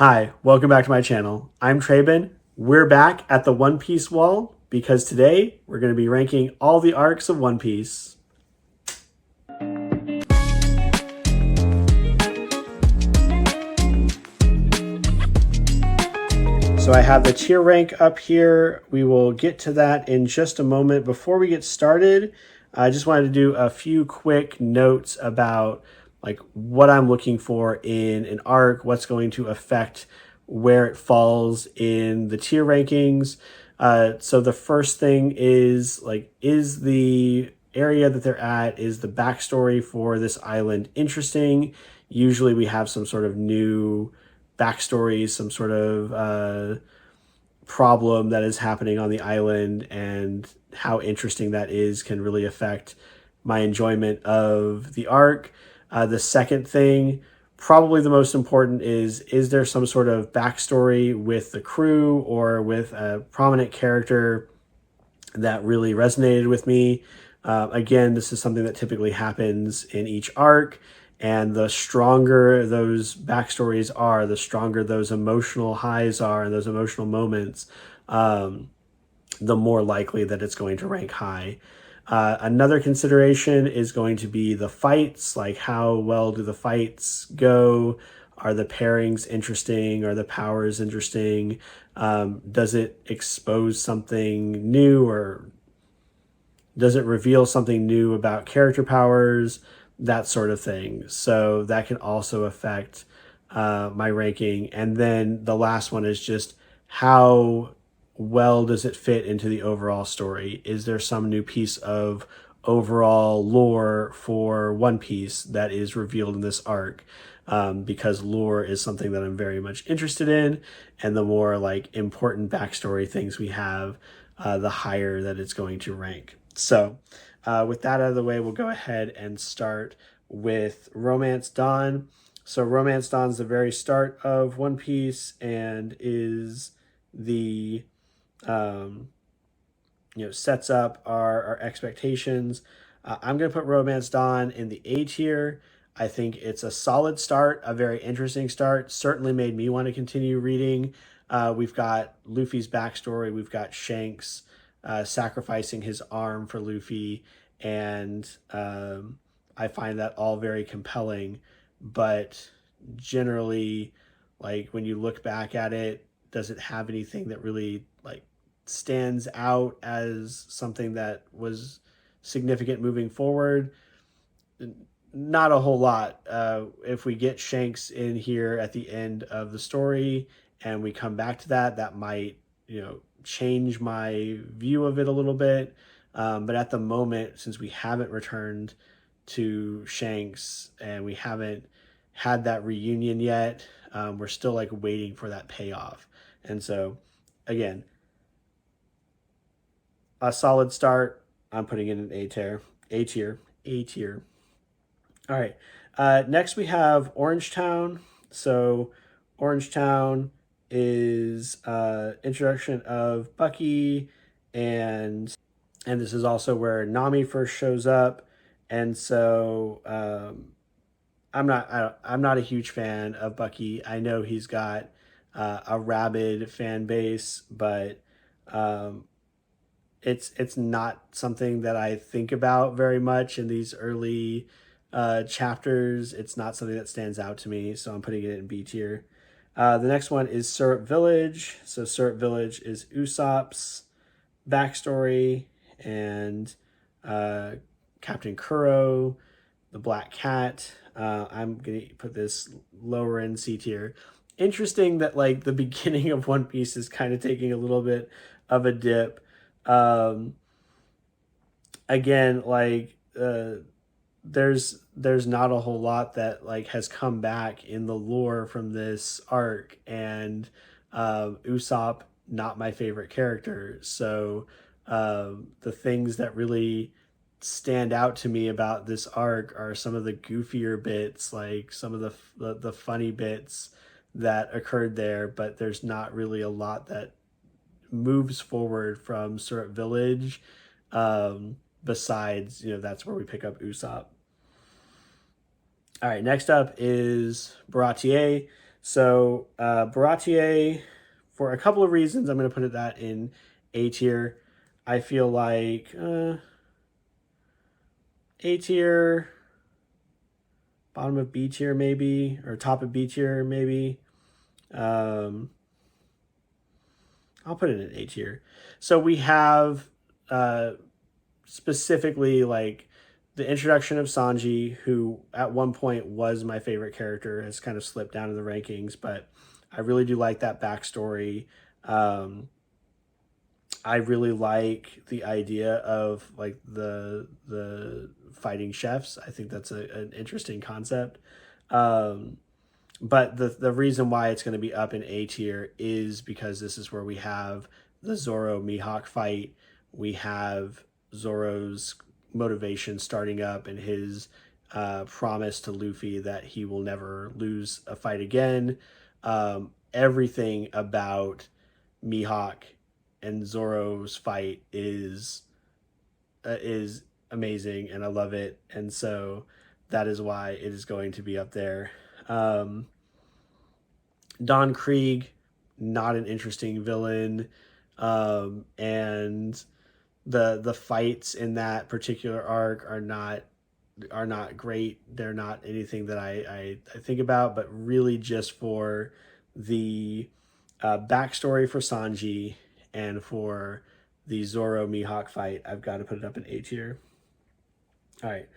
Hi, welcome back to my channel. I'm Traben. We're back at the One Piece wall because today we're going to be ranking all the arcs of One Piece. So I have the tier rank up here. We will get to that in just a moment. Before we get started, I just wanted to do a few quick notes about what I'm looking for in an arc, what's going to affect where it falls in the tier rankings. So the first thing is is the area that they're at, is the backstory for this island interesting? Usually we have some sort of new backstory, some sort of problem that is happening on the island, and how interesting that is can really affect my enjoyment of the arc. The second thing, probably the most important, is there some sort of backstory with the crew or with a prominent character that really resonated with me? Again, this is something that typically happens in each arc, and the stronger those backstories are, the stronger those emotional highs are and those emotional moments, the more likely that it's going to rank high. Another consideration is going to be the fights, like how well do the fights go? Are the pairings interesting? Are the powers interesting? Does it expose something new, or does it reveal something new about character powers? That sort of thing. So that can also affect my ranking. And then the last one is just how well does it fit into the overall story? Is there some new piece of overall lore for One Piece that is revealed in this arc? Because lore is something that I'm very much interested in, and the more important backstory things we have, the higher that it's going to rank. So with that out of the way, we'll go ahead and start with Romance Dawn. So Romance Dawn's the very start of One Piece and is the sets up our expectations. I'm going to put Romance Dawn in the A tier. I think it's a solid start, a very interesting start. Certainly made me want to continue reading. We've got Luffy's backstory. We've got Shanks sacrificing his arm for Luffy, and I find that all very compelling. But generally, when you look back at it, does it have anything that really stands out as something that was significant moving forward? Not a whole lot. If we get Shanks in here at the end of the story and we come back to that, that might change my view of it a little bit. But at the moment, since we haven't returned to Shanks and we haven't had that reunion yet, we're still waiting for that payoff. And so again, a solid start. I'm putting it in A tier. All right. Next we have Orangetown. So Orangetown is introduction of Bucky, and this is also where Nami first shows up. And so I'm not a huge fan of Bucky. I know he's got a rabid fan base, but it's not something that I think about very much in these early chapters. It's not something that stands out to me, so I'm putting it in B tier. The next one is Syrup Village. So Syrup Village is Usopp's backstory, and Captain Kuro, the Black Cat. I'm going to put this lower in C tier. Interesting that the beginning of One Piece is kind of taking a little bit of a dip. Again, there's not a whole lot that has come back in the lore from this arc, and Usopp, not my favorite character. So the things that really stand out to me about this arc are some of the goofier bits, some of the funny bits that occurred there, but there's not really a lot that moves forward from Syrup Village, besides that's where we pick up Usopp. All right, next up is Baratie. So Baratie, for a couple of reasons, I'm going to put that in A tier. I feel like A tier, bottom of B tier maybe, or top of B tier maybe. I'll put it in A tier. So we have specifically like the introduction of Sanji, who at one point was my favorite character, has kind of slipped down in the rankings, but I really do like that backstory. I really like the idea of like the fighting chefs. I think that's an interesting concept. But the reason why it's going to be up in A tier is because this is where we have the Zoro Mihawk fight. We have Zoro's motivation starting up and his promise to Luffy that he will never lose a fight again. Everything about Mihawk and Zoro's fight is amazing, and I love it, and so that is why it is going to be up there. Don Krieg, not an interesting villain, and the fights in that particular arc are not great. They're not anything that I think about, but really just for the backstory for Sanji and for the Zoro Mihawk fight, I've got to put it up in A tier. All right,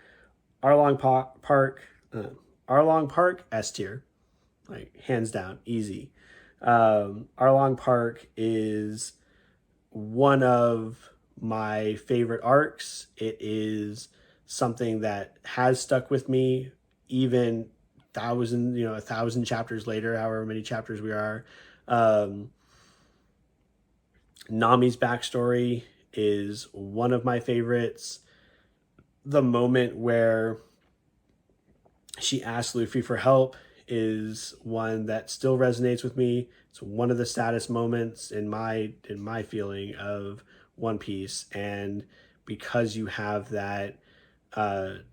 Arlong Park, Arlong Park S tier, like hands down, easy. Arlong Park is one of my favorite arcs. It is something that has stuck with me even a thousand chapters later, however many chapters we are. Nami's backstory is one of my favorites. The moment where she asks Luffy for help is one that still resonates with me. It's one of the saddest moments in my feeling of One Piece, and because you have that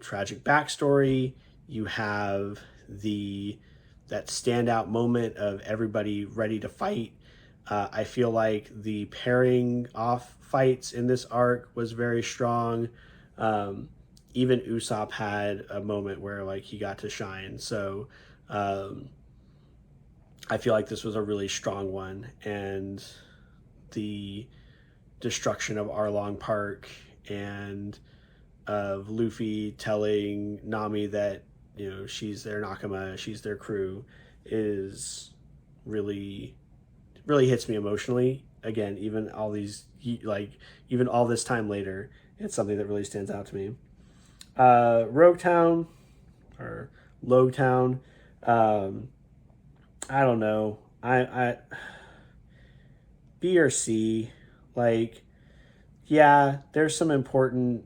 tragic backstory, you have that standout moment of everybody ready to fight. I feel like the pairing off fights in this arc was very strong. Even Usopp had a moment where like he got to shine. So I feel like this was a really strong one, and the destruction of Arlong Park and of Luffy telling Nami that she's their Nakama, she's their crew, is really hits me emotionally. Again, even all this time later, it's something that really stands out to me. Roguetown or Lowtown, I don't know. I B or C, like, yeah, there's some important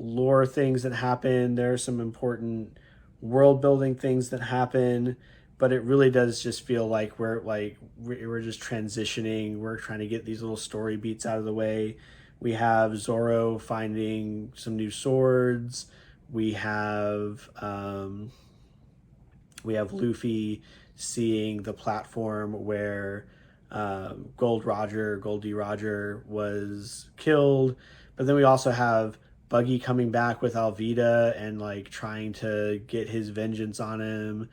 lore things that happen. There are some important world building things that happen, but it really does just feel like we're just transitioning. We're trying to get these little story beats out of the way. We have Zoro finding some new swords. We have Luffy seeing the platform where Goldie Roger was killed. But then we also have Buggy coming back with Alvida and like trying to get his vengeance on him.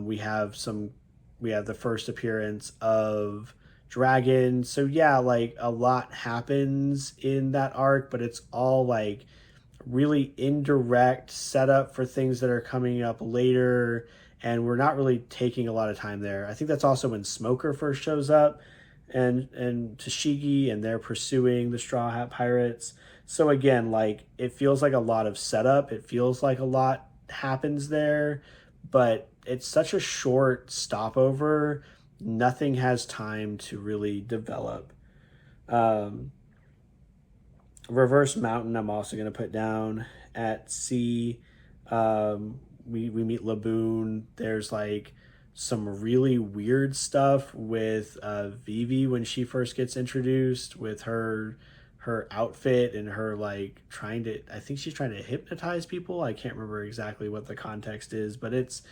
We have the first appearance of Dragon. So yeah, like a lot happens in that arc, but it's all like really indirect setup for things that are coming up later, and we're not really taking a lot of time there. I think that's also when Smoker first shows up and Tashigi, and they're pursuing the Straw Hat Pirates. So again, like it feels like a lot of setup. It feels like a lot happens there, but it's such a short stopover. Nothing has time to really develop. Reverse Mountain, I'm also going to put down at C. We meet Laboon. There's like some really weird stuff with Vivi when she first gets introduced, with her outfit and her like I think she's trying to hypnotize people. I can't remember exactly what the context is, but it's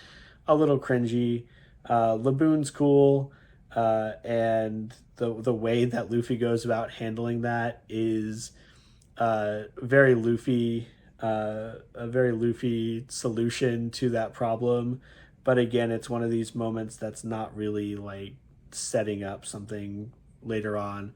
a little cringy. Laboon's cool, and the way that Luffy goes about handling that is very Luffy, a very Luffy solution to that problem. But again, it's one of these moments that's not really like setting up something later on.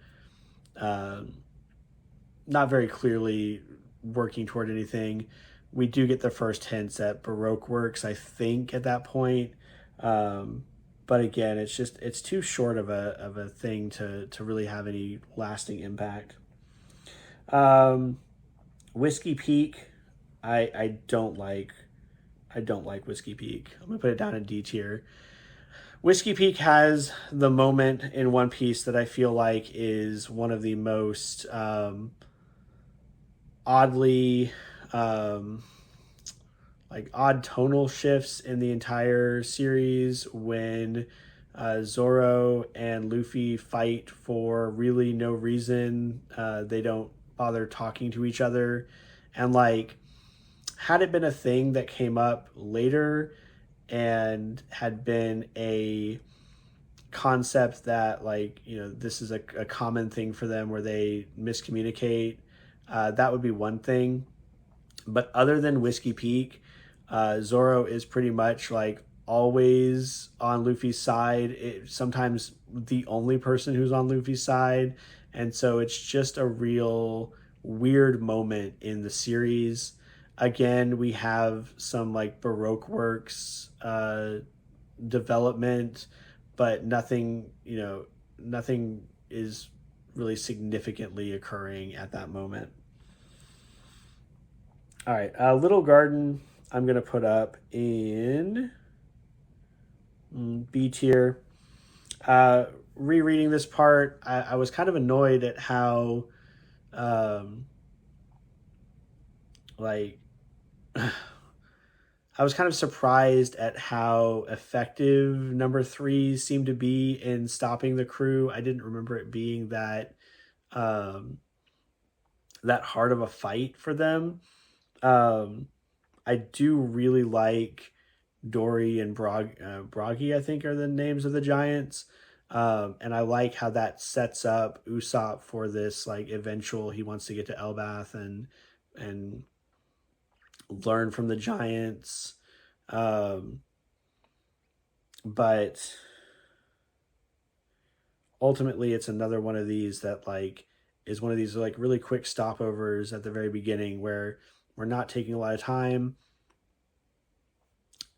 Not very clearly working toward anything. We do get the first hints at Baroque works, I think, at that point. But again, it's too short of a thing to really have any lasting impact. Whiskey Peak, I don't like. I don't like Whiskey Peak. I'm gonna put it down in D tier. Whiskey Peak has the moment in One Piece that I feel like is one of the most oddly like odd tonal shifts in the entire series when Zoro and Luffy fight for really no reason. They don't bother talking to each other, and like had it been a thing that came up later and had been a concept that like this is a common thing for them where they miscommunicate, that would be one thing. But other than Whiskey Peak, Zoro is pretty much like always on Luffy's side. Sometimes the only person who's on Luffy's side, and so it's just a real weird moment in the series. Again, we have some like Baroque works development, but nothing is really significantly occurring at that moment. All right, Little Garden, I'm going to put up in B tier. Rereading this part, I was kind of annoyed at how, like, I was kind of surprised at how effective number 3 seemed to be in stopping the crew. I didn't remember it being that that hard of a fight for them. I do really like Dory and Broggy, I think are the names of the giants. And I like how that sets up Usopp for this like eventual, he wants to get to Elbath and learn from the giants. But ultimately it's another one of these that like is one of these like really quick stopovers at the very beginning where we're not taking a lot of time.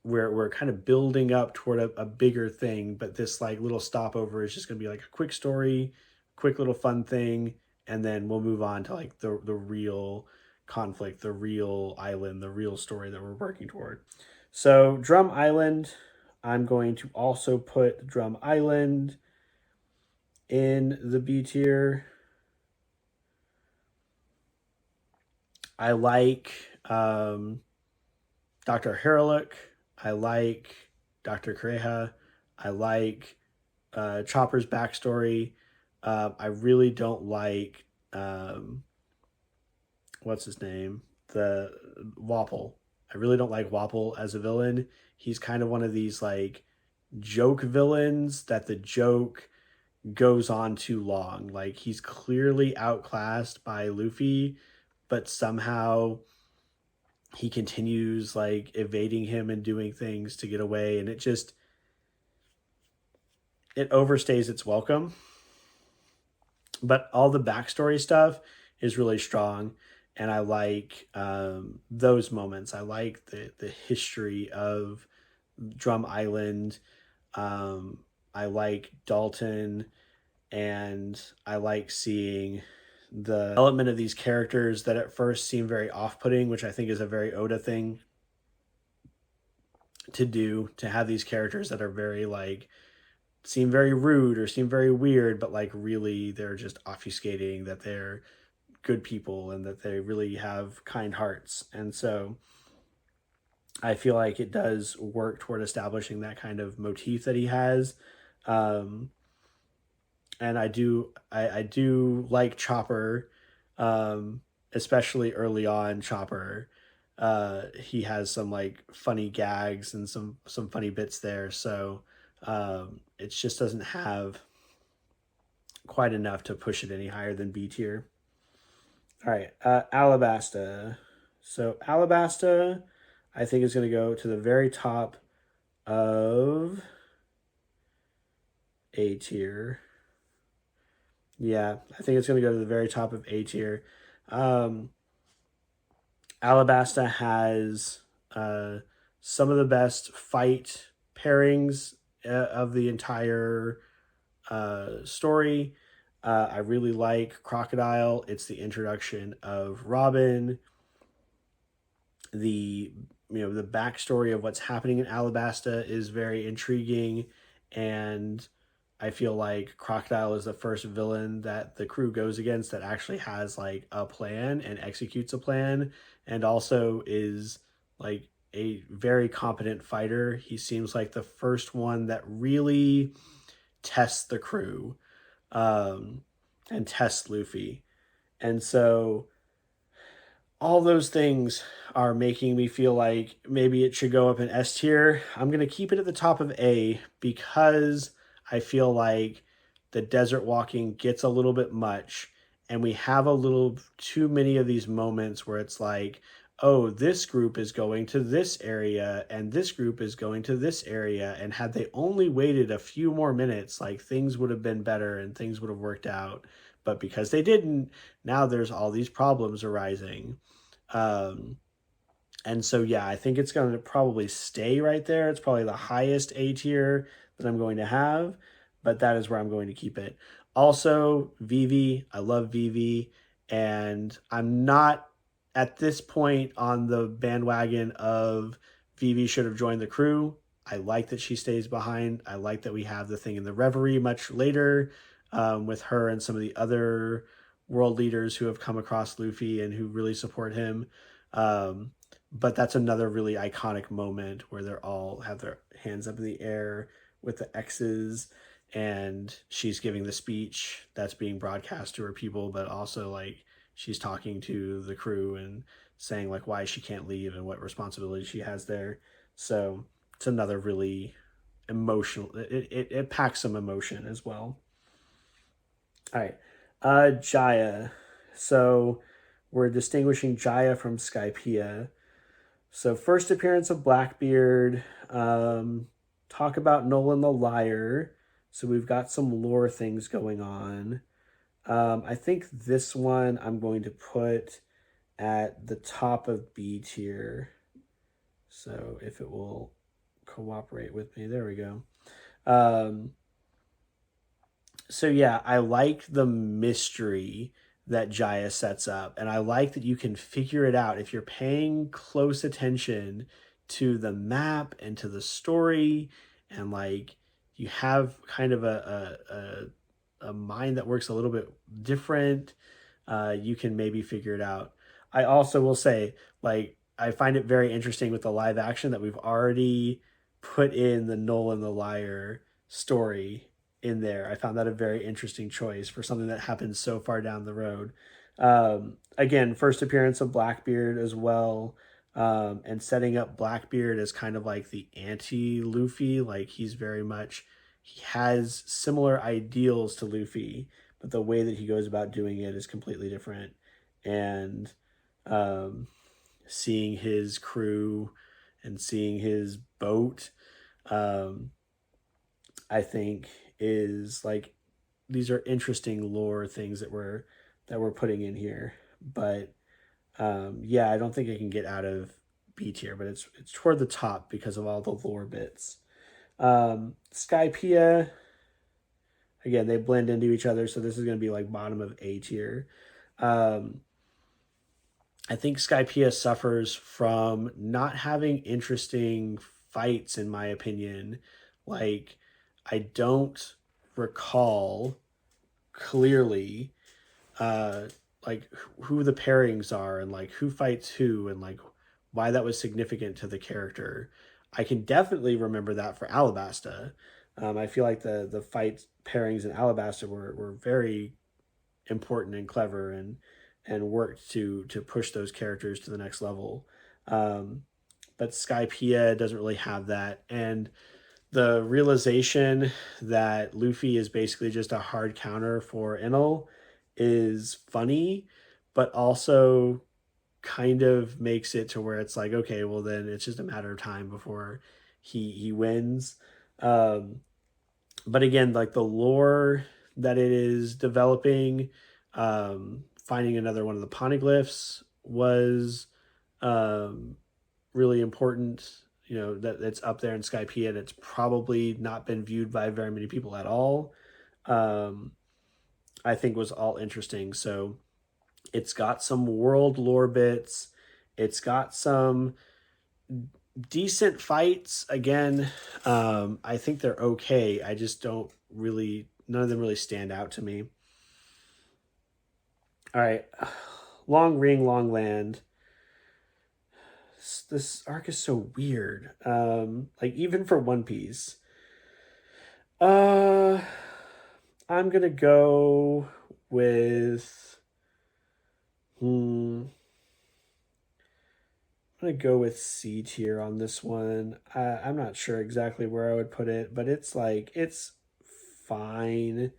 We're kind of building up toward a bigger thing, but this like little stopover is just going to be like a quick story, quick little fun thing, and then we'll move on to like the real conflict, the real island, the real story that we're working toward. So Drum Island, I'm going to also put Drum Island in the B tier. I like Dr. Herlick. I like Dr. Kreha. I like Chopper's backstory. I really don't like what's his name? The Wapple. I really don't like Wapple as a villain. He's kind of one of these like joke villains that the joke goes on too long. Like he's clearly outclassed by Luffy, but somehow he continues like evading him and doing things to get away, and it overstays its welcome. But all the backstory stuff is really strong, and I like those moments. I like the history of Drum Island. I like Dalton, and I like seeing the development of these characters that at first seem very off-putting, which I think is a very Oda thing to do, to have these characters that are very like seem very rude or seem very weird, but like really they're just obfuscating that they're good people and that they really have kind hearts. And so I feel like it does work toward establishing that kind of motif that he has. And I do like Chopper, especially early on Chopper. he has some like funny gags and some funny bits there. So it just doesn't have quite enough to push it any higher than B tier. All right, Alabasta. So Alabasta, I think is going to go to the very top of A tier. Yeah, I think it's going to go to the very top of A tier. Alabasta has some of the best fight pairings of the entire story. I really like Crocodile. It's the introduction of Robin. The the backstory of what's happening in Alabasta is very intriguing, and I feel like Crocodile is the first villain that the crew goes against that actually has like a plan and executes a plan, and also is like a very competent fighter. He seems like the first one that really tests the crew, and tests Luffy. And so all those things are making me feel like maybe it should go up in S tier. I'm going to keep it at the top of A because I feel like the desert walking gets a little bit much, and we have a little too many of these moments where it's like, oh, this group is going to this area and this group is going to this area. And had they only waited a few more minutes, like things would have been better and things would have worked out. But because they didn't, now there's all these problems arising. And so, yeah, I think it's going to probably stay right there. It's probably the highest A tier that I'm going to have, but that is where I'm going to keep it. Also, Vivi, I love Vivi, and I'm not at this point on the bandwagon of Vivi should have joined the crew. I like that she stays behind. I like that we have the thing in the Reverie much later, with her and some of the other world leaders who have come across Luffy and who really support him. But that's another really iconic moment where they're all have their hands up in the air with the X's, and she's giving the speech that's being broadcast to her people, but also like she's talking to the crew and saying like why she can't leave and what responsibility she has there. So it's another really emotional, it packs some emotion as well. All right, Jaya. So we're distinguishing Jaya from Skypiea. So first appearance of Blackbeard. Talk about Nolan the Liar. So we've got some lore things going on. I think this one I'm going to put at the top of B tier. So if it will cooperate with me, there we go. So yeah, I like the mystery that Jaya sets up, and I like that you can figure it out if you're paying close attention to the map and to the story, and like you have kind of a mind that works a little bit different. You can maybe figure it out. I also will say, like, I find it very interesting with the live action that we've already put in the Nolan the Liar story in there. I found that a very interesting choice for something that happens so far down the road. Again, first appearance of Blackbeard as well, and setting up Blackbeard as kind of like the anti-Luffy. Like he has similar ideals to Luffy, but the way that he goes about doing it is completely different. And seeing his crew and seeing his boat, I think is like, these are interesting lore things that we're putting in here. But yeah, I don't think it can get out of B tier, but it's toward the top because of all the lore bits. Skypiea, again, they blend into each other, so this is going to be like bottom of A tier. I think Skypiea suffers from not having interesting fights, in my opinion. Like, I don't recall clearly like who the pairings are and like who fights who and like why that was significant to the character. I can definitely remember that for Alabasta. I feel like the fight pairings in Alabasta were very important and clever and worked to push those characters to the next level. But Skypiea doesn't really have that. And the realization that Luffy is basically just a hard counter for Enel is funny, but also kind of makes it to where it's like, okay, well then it's just a matter of time before he wins. Um, but again, like the lore that it is developing, finding another one of the poneglyphs was um, really important. You know, that it's up there in Skypiea and it's probably not been viewed by very many people at all. Um, I think was all interesting. So it's got some world lore bits. It's got some decent fights. Again, I think they're okay. I just don't really, none of them really stand out to me. All right. Long Ring, Long Land. This arc is so weird. Like even for One Piece. Uh I'm gonna go with I'm gonna go with C tier on this one. I'm not sure exactly where I would put it, but it's like it's fine.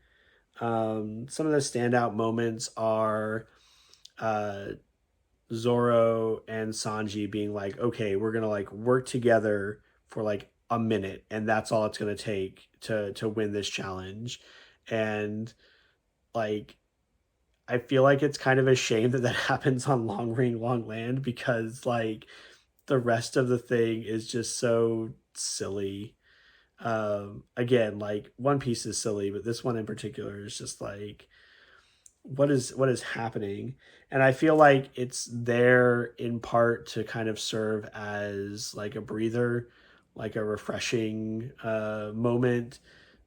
Some of the standout moments are uh, Zoro and Sanji being like, "Okay, we're gonna like work together for like a minute, and that's all it's gonna take to win this challenge." And like I feel like it's kind of a shame that that happens on Long Ring Long Land because like the rest of the thing is just so silly. Again, like One Piece is silly, but this one in particular is just like what is happening? And I feel like it's there in part to kind of serve as like a breather, like a refreshing moment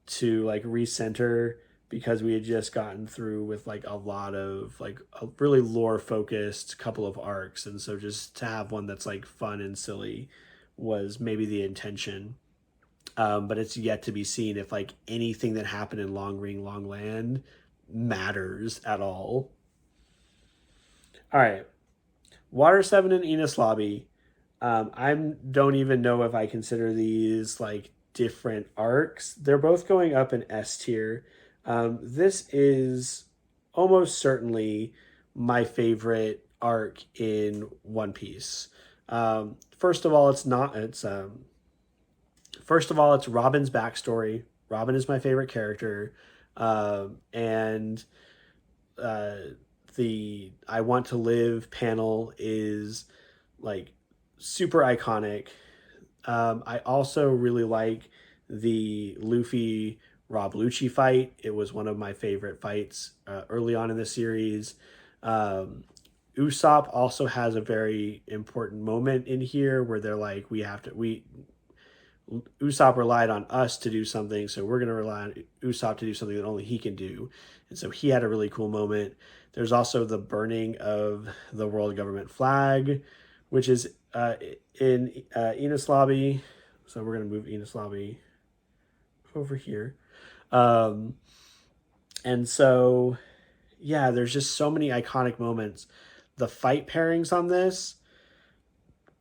to like recenter because we had just gotten through with like a lot of like a really lore focused couple of arcs, and so just to have one that's like fun and silly was maybe the intention. But it's yet to be seen if like anything that happened in Long Ring Long Land matters at all. All right, Water 7 and Enos Lobby. I don't even know if I consider these like different arcs. They're both going up in S tier. This is almost certainly my favorite arc in One Piece. First of all, it's not. It's first of all, it's Robin's backstory. Robin is my favorite character, and uh, the "I Want to Live" panel is like super iconic. I also really like the Luffy Rob Lucci fight. It was one of my favorite fights early on in the series. Um, Usopp also has a very important moment in here where they're like, we Usopp relied on us to do something, so we're going to rely on Usopp to do something that only he can do. And so he had a really cool moment. There's also the burning of the world government flag, which is in Enies Lobby. So we're going to move Enies Lobby over here. Um, and so, yeah, there's just so many iconic moments. The fight pairings on this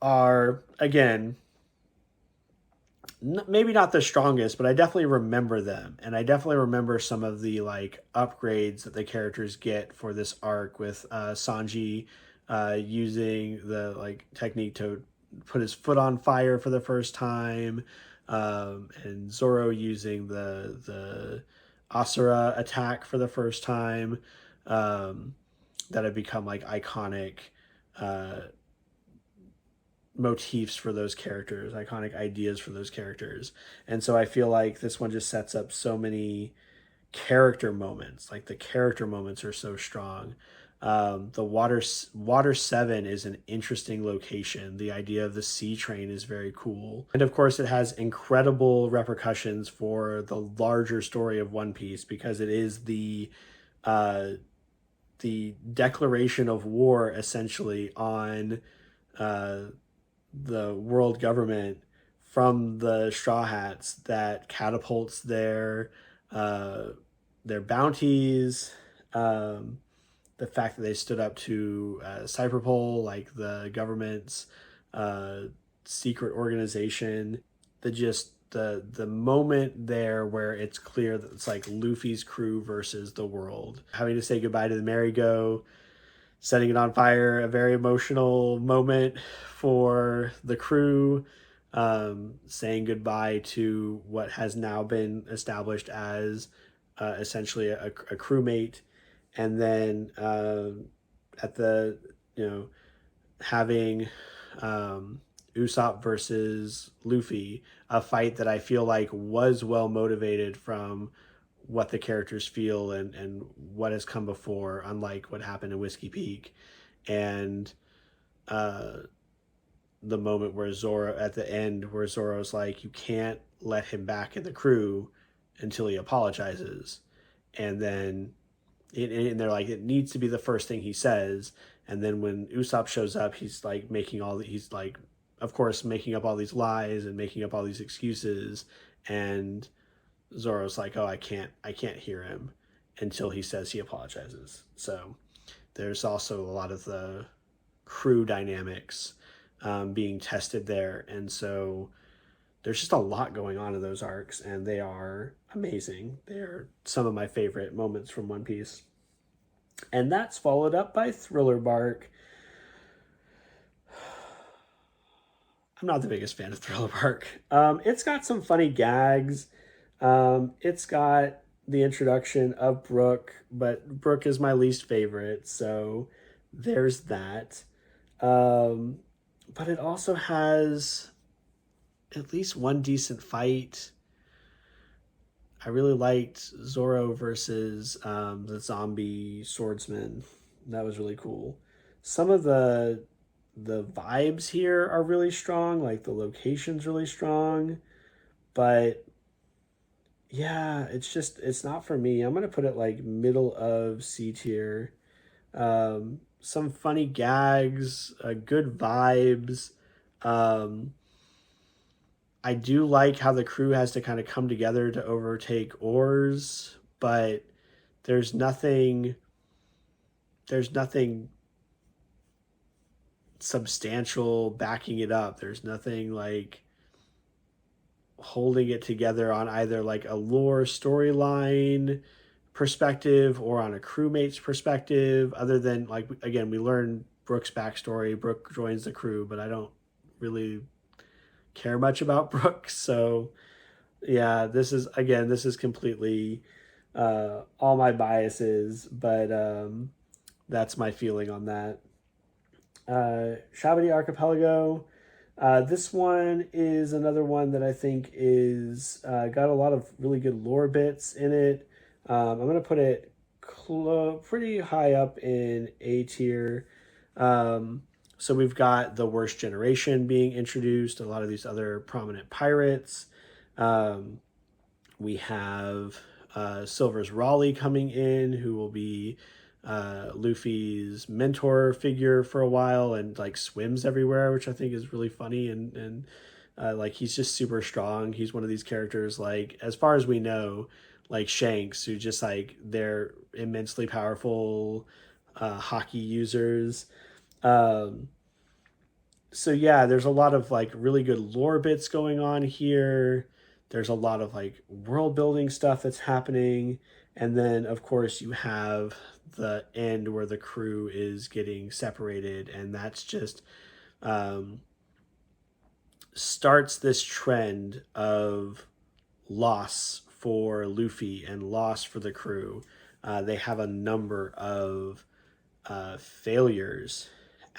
are, again, maybe not the strongest, but I definitely remember them, and I definitely remember some of the like upgrades that the characters get for this arc with Sanji using the like technique to put his foot on fire for the first time, and Zoro using the Asura attack for the first time. That have become like iconic uh, motifs for those characters, iconic ideas for those characters. And so I feel like this one just sets up so many character moments. Like the character moments are so strong. The water 7 is an interesting location. The idea of the sea train is very cool. And of course it has incredible repercussions for the larger story of One Piece because it is uh, the declaration of war essentially on uh, the world government from the Straw Hats that catapults their bounties, the fact that they stood up to Cyberpol, like the government's secret organization. The moment there where it's clear that it's like Luffy's crew versus the world. Having to say goodbye to the merry-go, setting it on fire, a very emotional moment for the crew, saying goodbye to what has now been established as essentially a crewmate. And then at the, having Usopp versus Luffy, a fight that I feel like was well motivated from what the characters feel and what has come before, unlike what happened in Whiskey Peak. And the moment where Zoro, at the end, where Zoro's like, you can't let him back in the crew until he apologizes. And then and they're like, it needs to be the first thing he says. And then when Usopp shows up, he's like he's like, of course, making up all these lies and making up all these excuses. And Zoro's like, oh, I can't hear him until he says he apologizes. So there's also a lot of the crew dynamics being tested there. And so there's just a lot going on in those arcs, and they are amazing. They're some of my favorite moments from One Piece. And that's followed up by Thriller Bark. I'm not the biggest fan of Thriller Bark. It's got some funny gags. It's got the introduction of Brook, but Brook is my least favorite, so there's that. But it also has at least one decent fight. I really liked Zoro versus the zombie swordsman. That was really cool. Some of the vibes here are really strong, like the location's really strong, but yeah, it's not for me. I'm gonna put it like middle of C tier. Some funny gags, good vibes. I do like how the crew has to kind of come together to overtake Oars, but there's nothing substantial backing it up. There's nothing like holding it together on either like a lore storyline perspective or on a crewmate's perspective, other than like, again, we learn Brook's backstory. Brook joins the crew, but I don't really care much about Brook. So yeah, this is completely all my biases, but that's my feeling on that. Sabaody Archipelago. This one is another one that I think is got a lot of really good lore bits in it. I'm going to put it pretty high up in A tier. So we've got the Worst Generation being introduced, a lot of these other prominent pirates. We have Silver's Raleigh coming in, who will be Luffy's mentor figure for a while and like swims everywhere, which I think is really funny. And like, he's just super strong. He's one of these characters, like, as far as we know, like Shanks, who just like, they're immensely powerful hockey users. So yeah, there's a lot of like really good lore bits going on here. There's a lot of like world building stuff that's happening. And then of course you have the end where the crew is getting separated, and that's just starts this trend of loss for Luffy and loss for the crew. They have a number of failures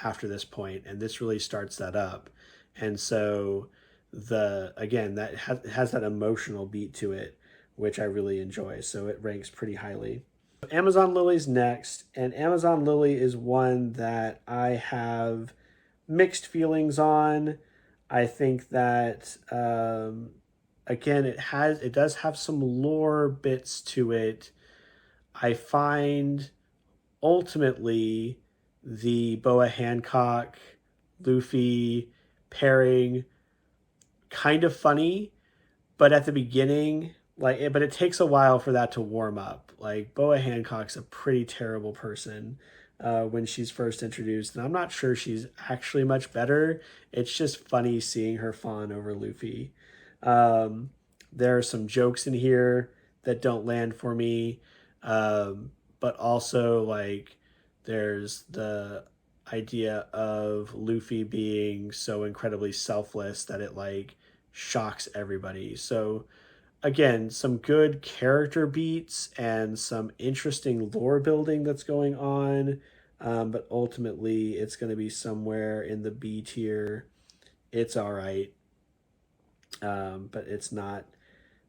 after this point, and this really starts that up. And so that has that emotional beat to it, which I really enjoy. So it ranks pretty highly. Amazon Lily's next, and Amazon Lily is one that I have mixed feelings on. I think that again, it does have some lore bits to it. I find ultimately the Boa Hancock Luffy pairing kind of funny, but at the beginning, but it takes a while for that to warm up. Like, Boa Hancock's a pretty terrible person. when she's first introduced, and I'm not sure she's actually much better. It's just funny seeing her fawn over Luffy. There are some jokes in here that don't land for me, but also like there's the idea of Luffy being so incredibly selfless that it like shocks everybody. So again, some good character beats and some interesting lore building that's going on. But ultimately, it's going to be somewhere in the B tier. It's all right, but it's not.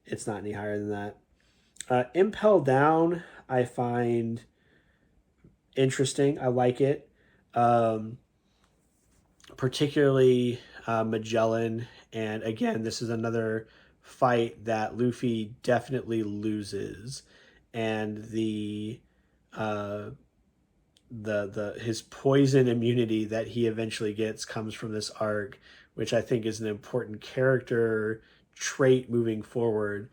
It's not any higher than that. Impel Down, I find interesting. I like it, um, particularly Magellan. And again, this is another fight that Luffy definitely loses, and uh, the his poison immunity that he eventually gets comes from this arc, which I think is an important character trait moving forward.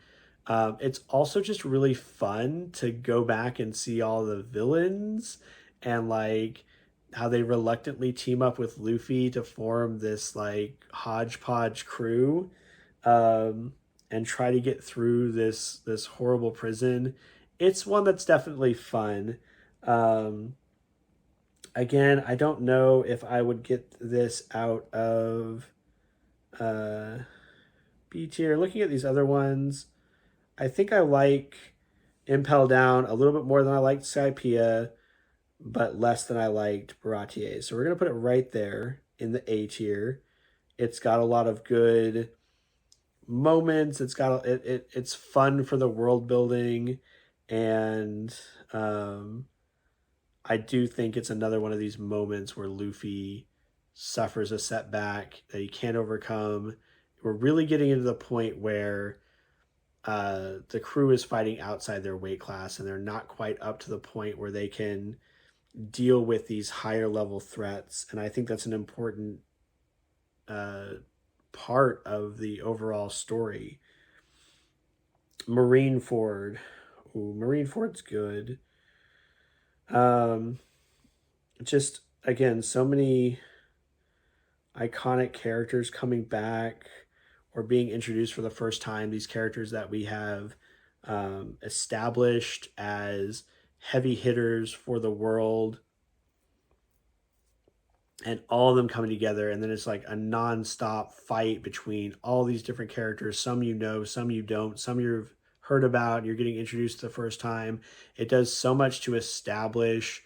It's also just really fun to go back and see all the villains and like how they reluctantly team up with Luffy to form this like hodgepodge crew, um, and try to get through this horrible prison. It's one that's definitely fun. Um, Again, I don't know if I would get this out of uh, B tier. Looking at these other ones, I think I like Impel Down a little bit more than I liked Skypiea, but less than I liked Baratie. So we're going to put it right there in the A tier. It's got a lot of good moments. It's fun for the world building, and I do think it's another one of these moments where Luffy suffers a setback that he can't overcome. We're really getting into the point where the crew is fighting outside their weight class, and they're not quite up to the point where they can deal with these higher level threats. And I think that's an important uh, part of the overall story. Marineford. Ooh, Marineford's good. Um, just again, so many iconic characters coming back or being introduced for the first time. These characters that we have established as heavy hitters for the world, and all of them coming together, and then it's like a non-stop fight between all these different characters. Some you know, some you don't, some you've heard about, you're getting introduced the first time. It does so much to establish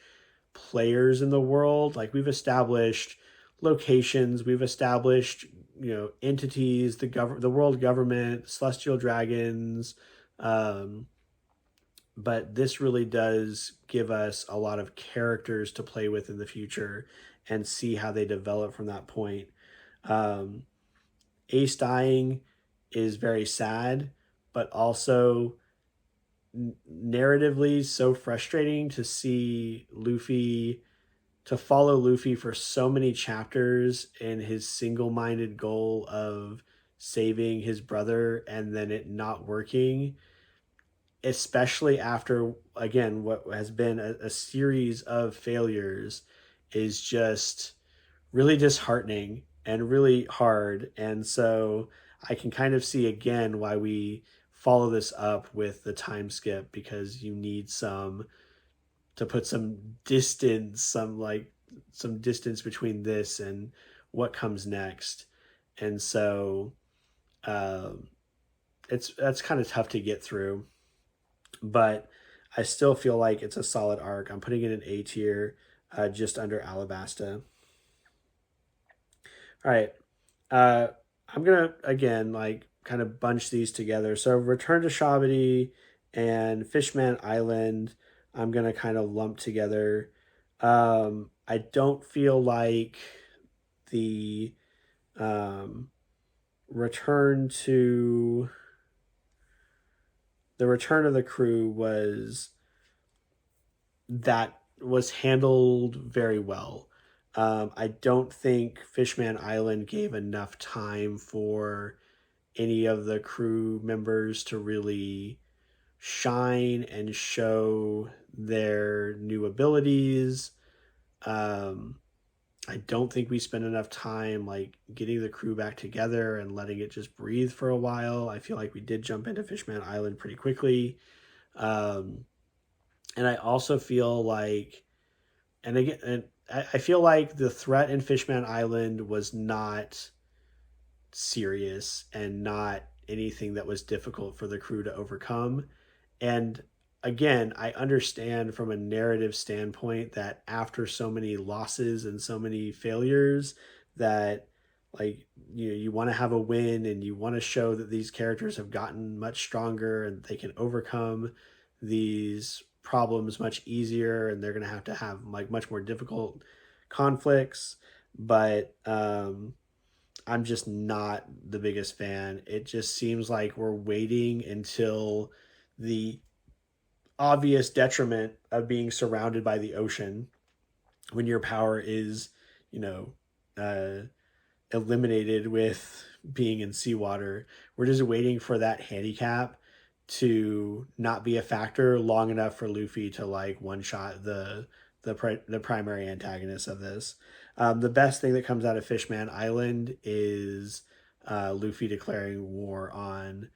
players in the world. Like we've established locations, we've established, entities, the world government, celestial dragons, um, but this really does give us a lot of characters to play with in the future and see how they develop from that point. um, Ace dying is very sad, but also narratively so frustrating to see Luffy, to follow Luffy for so many chapters in his single-minded goal of saving his brother and then it not working, especially after again what has been a series of failures, is just really disheartening and really hard. And so I can kind of see again why we follow this up with the time skip, because you need some to put some distance, some distance between this and what comes next. And so um, that's kind of tough to get through, but I still feel like it's a solid arc. I'm putting it in A tier, just under Alabasta. All right. Uh, I'm gonna again like kind of bunch these together. So Return to Sabaody and Fishman Island, I'm gonna kind of lump together. I don't feel like the um, return to the return of the crew was handled very well. I don't think Fishman Island gave enough time for any of the crew members to really shine and show their new abilities. I don't think we spend enough time like getting the crew back together and letting it just breathe for a while. I feel like we did jump into Fishman Island pretty quickly. Um, and I also feel like, and again, and I feel like the threat in Fishman Island was not serious and not anything that was difficult for the crew to overcome. And again, I understand from a narrative standpoint that after so many losses and so many failures, that like you want to have a win and you want to show that these characters have gotten much stronger and they can overcome these problems much easier, and they're going to have like much more difficult conflicts. But I'm just not the biggest fan. It just seems like we're waiting until the obvious detriment of being surrounded by the ocean when your power is, you know, uh, eliminated with being in seawater. We're just waiting for that handicap to not be a factor long enough for Luffy to like one shot the primary antagonist of this. The best thing that comes out of Fishman Island is Luffy declaring war on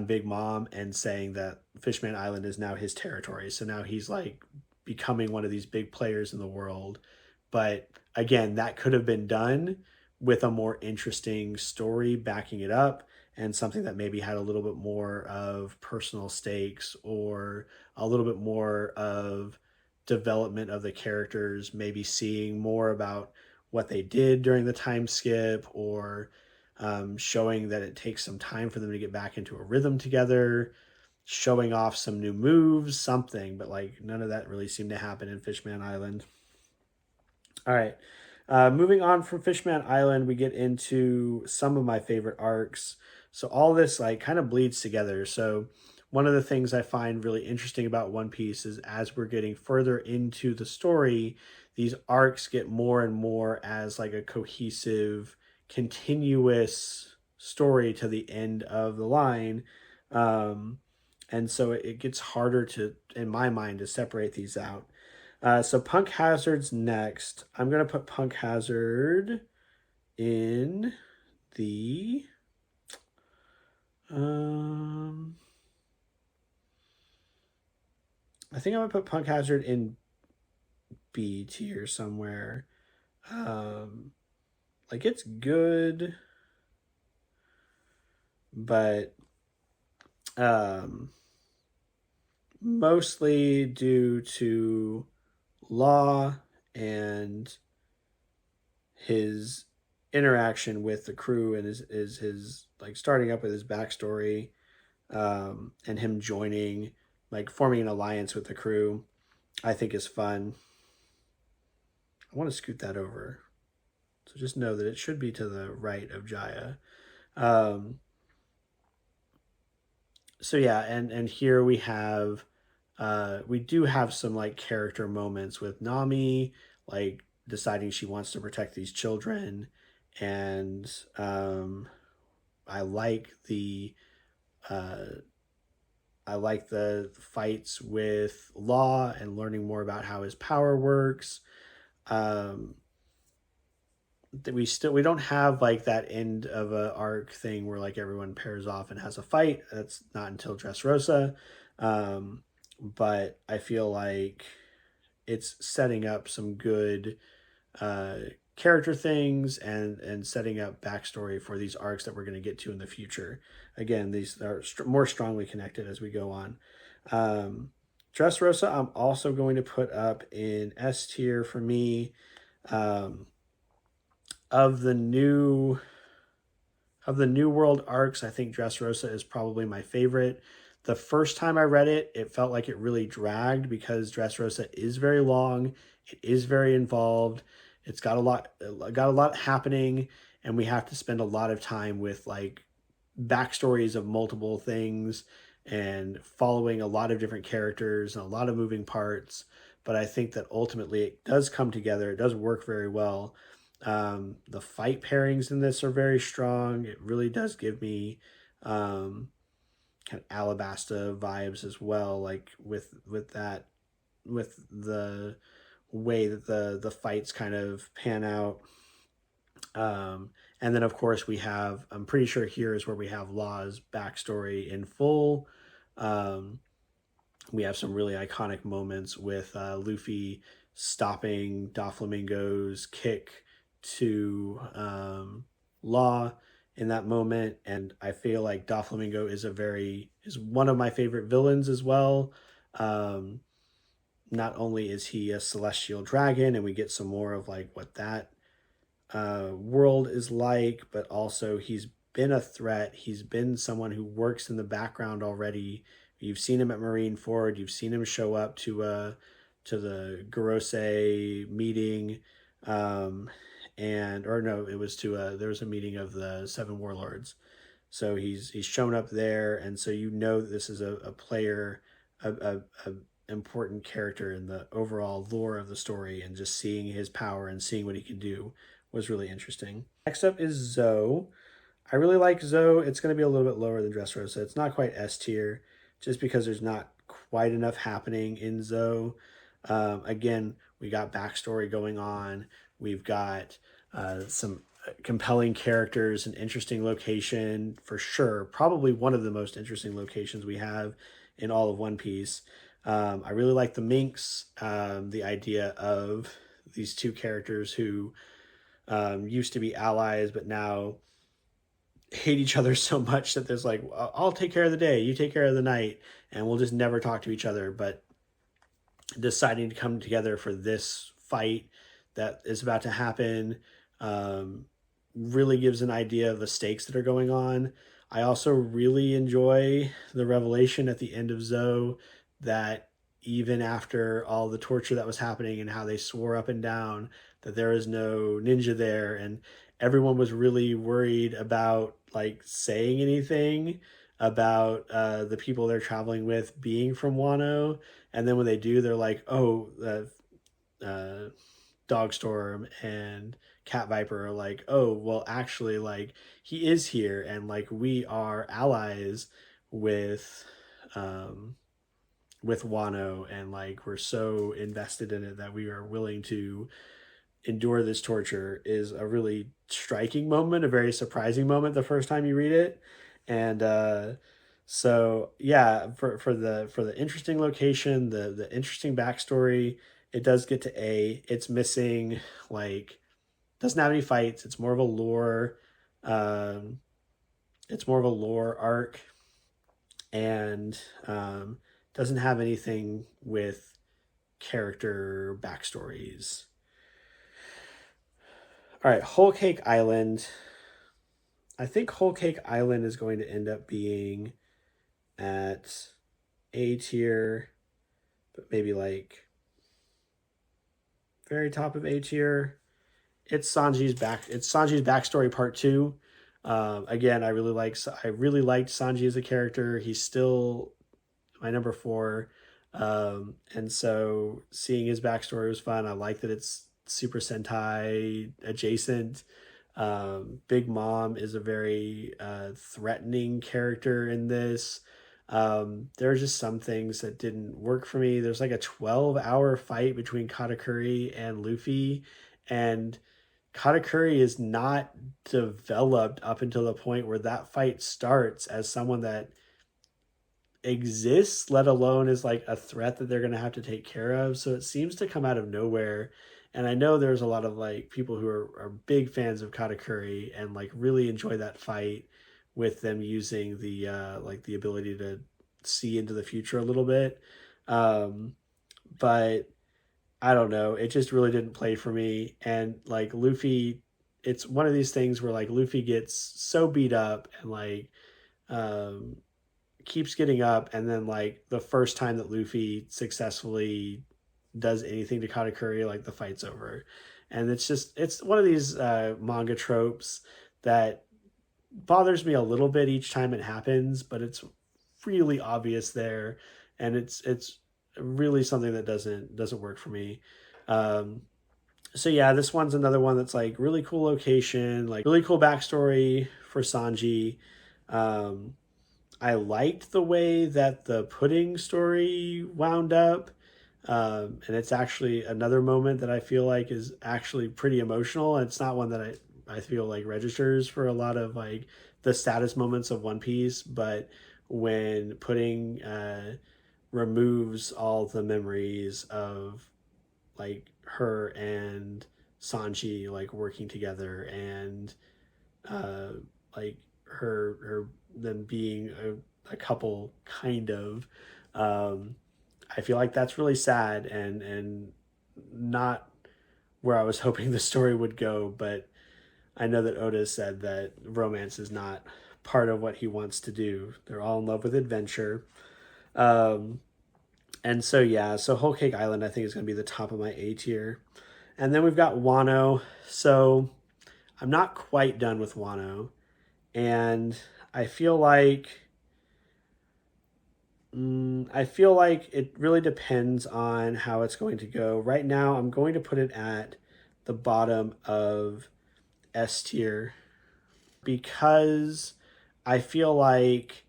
Big Mom and saying that Fishman Island is now his territory. So now he's like becoming one of these big players in the world. But again, that could have been done with a more interesting story backing it up, and something that maybe had a little bit more of personal stakes or a little bit more of development of the characters, maybe seeing more about what they did during the time skip, or showing that it takes some time for them to get back into a rhythm together, showing off some new moves, something. But like none of that really seemed to happen in Fishman Island. All right. Moving on from Fishman Island, we get into some of my favorite arcs. So all this like kind of bleeds together. So one of the things I find really interesting about One Piece is as we're getting further into the story, these arcs get more and more as like a cohesive, continuous story to the end of the line. And so it gets harder to, in my mind, to separate these out. So Punk Hazard's next. I'm going to put Punk Hazard in the I think I'm going to put Punk Hazard in B tier somewhere. Like it's good, but mostly due to Law and his interaction with the crew, and his like starting up with his backstory, and him joining, like forming an alliance with the crew, I think is fun. I want to scoot that over, so just know that it should be to the right of Jaya. So yeah, and here we do have some like character moments with Nami, like deciding she wants to protect these children, and I like the uh, I like the fights with Law and learning more about how his power works. Um, we don't have like that end of a arc thing where like everyone pairs off and has a fight. That's not until Dressrosa. But I feel like it's setting up some good uh, character things, and setting up backstory for these arcs that we're going to get to in the future. Again, these are more strongly connected as we go on. Dressrosa, I'm also going to put up in S tier for me. Um, of the new world arcs, I think Dressrosa is probably my favorite. The first time I read it, it felt like it really dragged because Dressrosa is very long. It is very involved. It's got a lot happening, and we have to spend a lot of time with like backstories of multiple things and following a lot of different characters and a lot of moving parts. But I think that ultimately it does come together. It does work very well. The fight pairings in this are very strong. It really does give me kind of Alabasta vibes as well, like with the way that the fights kind of pan out. And then of course we have, I'm pretty sure here is where we have Law's backstory in full. We have some really iconic moments with Luffy stopping Doflamingo's kick to Law in that moment, and I feel like Doflamingo is one of my favorite villains as well. Not only is he a celestial dragon, and we get some more of like what that world is like, but also he's been a threat. He's been someone who works in the background already. You've seen him at Marineford. You've seen him show up to the Gorose meeting, and or no, it was to there was a meeting of the Seven Warlords. So he's shown up there, and so you know that this is a player, a important character in the overall lore of the story, and just seeing his power and seeing what he can do was really interesting. Next up is Zoe. I really like Zoe. It's going to be a little bit lower than Dressrosa. It's not quite S tier, just because there's not quite enough happening in Zoe. Again, we got backstory going on. We've got some compelling characters, an interesting location for sure. Probably one of the most interesting locations we have in all of One Piece. I really like the Minks, the idea of these two characters who used to be allies, but now hate each other so much that there's like, I'll take care of the day, you take care of the night, and we'll just never talk to each other. But deciding to come together for this fight that is about to happen really gives an idea of the stakes that are going on. I also really enjoy the revelation at the end of Zoe that even after all the torture that was happening and how they swore up and down that there is no ninja there, and everyone was really worried about like saying anything about the people they're traveling with being from Wano, and then when they do, they're like, oh, Dogstorm and Cat Viper are like, oh, well, actually, like, he is here, and like we are allies with Wano, and like we're so invested in it that we are willing to endure this torture, is a really striking moment, a very surprising moment the first time you read it. And so yeah, for the interesting location, the interesting backstory, it does get to A. It's missing, like, doesn't have any fights. It's more of a lore. It's more of a lore arc, and doesn't have anything with character backstories. All right, Whole Cake Island. I think Whole Cake Island is going to end up being at A tier, but maybe like very top of A tier. It's Sanji's backstory part 2. Again, I really liked Sanji as a character. He's still my number 4. And so seeing his backstory was fun. I like that it's Super Sentai adjacent. Big Mom is a very threatening character in this. There are just some things that didn't work for me. There's like a 12-hour fight between Katakuri and Luffy, and Katakuri is not developed up until the point where that fight starts as someone that exists, let alone is like a threat that they're going to have to take care of. So it seems to come out of nowhere. And I know there's a lot of like people who are big fans of Katakuri and like really enjoy that fight, with them using the like the ability to see into the future a little bit. But I don't know. It just really didn't play for me. And like Luffy, it's one of these things where like Luffy gets so beat up and like keeps getting up, and then like the first time that Luffy successfully does anything to Katakuri, like the fight's over. And it's one of these manga tropes that bothers me a little bit each time it happens, but it's really obvious there, and it's really something that doesn't work for me. So yeah, this one's another one that's like really cool location, like really cool backstory for Sanji. I liked the way that the pudding story wound up. And it's actually another moment that I feel like is actually pretty emotional. And it's not one that I feel like registers for a lot of like the saddest moments of One Piece, but when Pudding removes all the memories of like her and Sanji like working together, and uh, like her them being a couple kind of. Um, I feel like that's really sad and not where I was hoping the story would go, but I know that Oda said that romance is not part of what he wants to do. They're all in love with adventure. Um, and so, yeah, so Whole Cake Island, I think, is going to be the top of my A tier. And then we've got Wano. So I'm not quite done with Wano. And I feel like I feel like it really depends on how it's going to go. Right now, I'm going to put it at the bottom of S tier because I feel like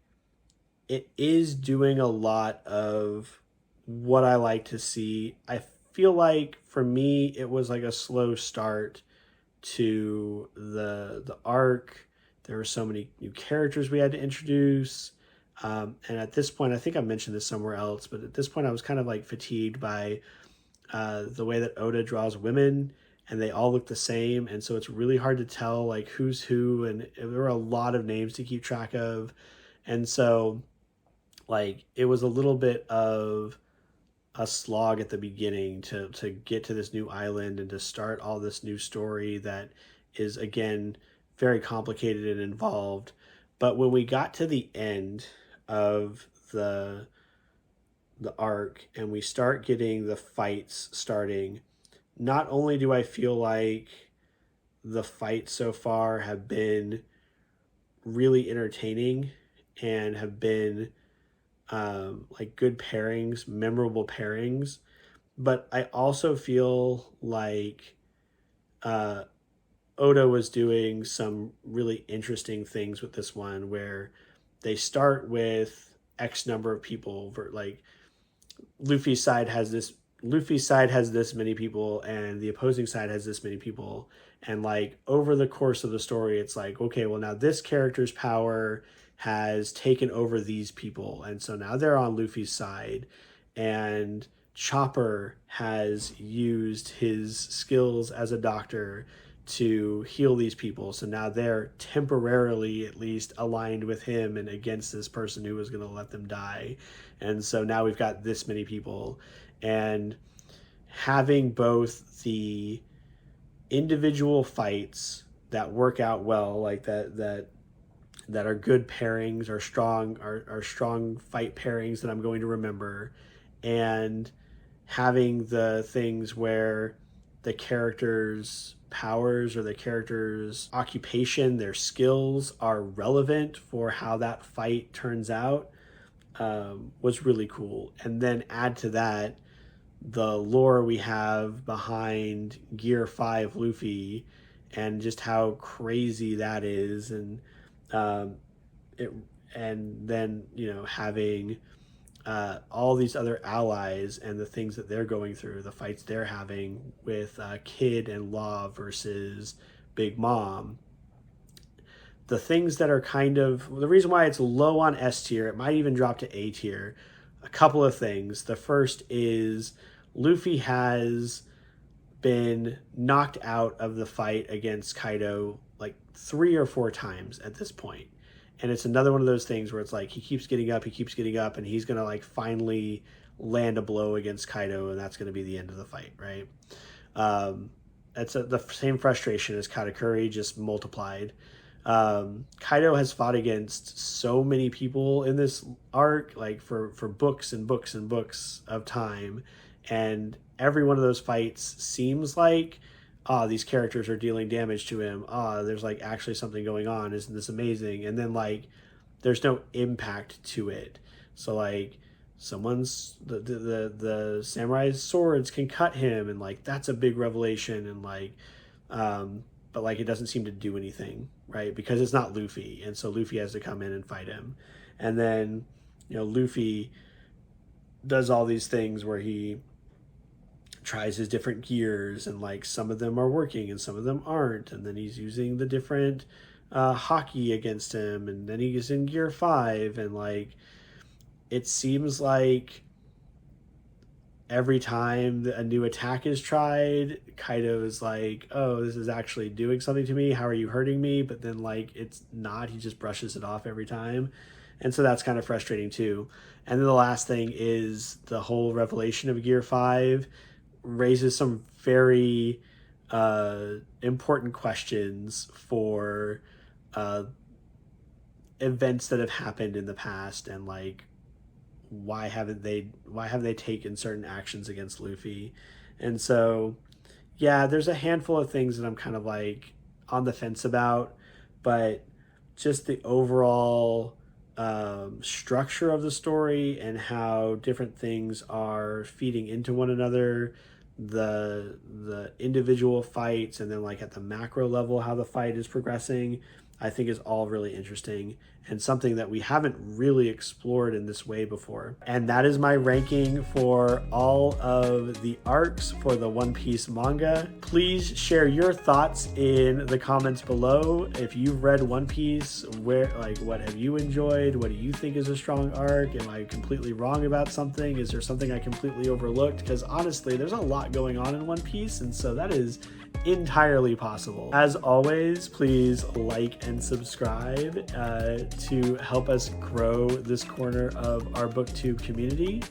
it is doing a lot of what I like to see. I feel like for me, it was like a slow start to the arc. There were so many new characters we had to introduce. And at this point, I think I mentioned this somewhere else, but at this point, I was kind of like fatigued by the way that Oda draws women, and they all look the same, and so it's really hard to tell like who's who, and there were a lot of names to keep track of, and so like it was a little bit of a slog at the beginning to get to this new island and to start all this new story that is again very complicated and involved. But when we got to the end of the arc and we start getting the fights starting, not only do I feel like the fights so far have been really entertaining and have been like good pairings, memorable pairings, but I also feel like Oda was doing some really interesting things with this one where they start with X number of people, like Luffy's side has this Luffy's side has this many people and the opposing side has this many people, and like over the course of the story it's like, okay, well now this character's power has taken over these people and so now they're on Luffy's side, and Chopper has used his skills as a doctor to heal these people, so now they're temporarily at least aligned with him and against this person who was going to let them die. And so now we've got this many people, and having both the individual fights that work out well, like that are good pairings, are strong fight pairings that I'm going to remember, and having the things where the characters' powers or the characters' occupation, their skills are relevant for how that fight turns out, was really cool. And then add to that the lore we have behind Gear 5 Luffy and just how crazy that is, and it and then having all these other allies and the things that they're going through, the fights they're having with Kid and Law versus Big Mom. The things that are kind of the reason why it's low on S tier, it might even drop to A tier. A couple of things. The first is Luffy has been knocked out of the fight against Kaido like 3 or 4 times at this point. And it's another one of those things where it's like he keeps getting up, and he's going to like finally land a blow against Kaido, and that's going to be the end of the fight, right? That's the same frustration as Katakuri, just multiplied. Kaido has fought against so many people in this arc, like for books and books and books of time, and every one of those fights seems like, these characters are dealing damage to him. There's like actually something going on. Isn't this amazing? And then like, there's no impact to it. So like, the samurai's swords can cut him, and like that's a big revelation. And like, but like it doesn't seem to do anything, right? Because it's not Luffy, and so Luffy has to come in and fight him. And then Luffy does all these things where he tries his different gears, and like some of them are working and some of them aren't, and then he's using the different hockey against him, and then he's in gear 5, and like it seems like every time a new attack is tried, Kaido is like, oh, this is actually doing something to me, how are you hurting me? But then like it's not, he just brushes it off every time. And so that's kind of frustrating too. And then the last thing is the whole revelation of gear 5 raises some very important questions for events that have happened in the past, and like why have they taken certain actions against Luffy. And so yeah, there's a handful of things that I'm kind of like on the fence about, but just the overall structure of the story and how different things are feeding into one another, the individual fights, and then like at the macro level how the fight is progressing, I think is all really interesting and something that we haven't really explored in this way before. And that is my ranking for all of the arcs for the One Piece manga. Please share your thoughts in the comments below. If you've read One Piece, what have you enjoyed? What do you think is a strong arc? Am I completely wrong about something? Is there something I completely overlooked? Because honestly, there's a lot going on in One Piece, and so that is entirely possible. As always, please like and subscribe to help us grow this corner of our booktube community.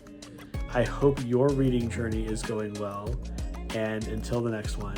I hope your reading journey is going well, and until the next one,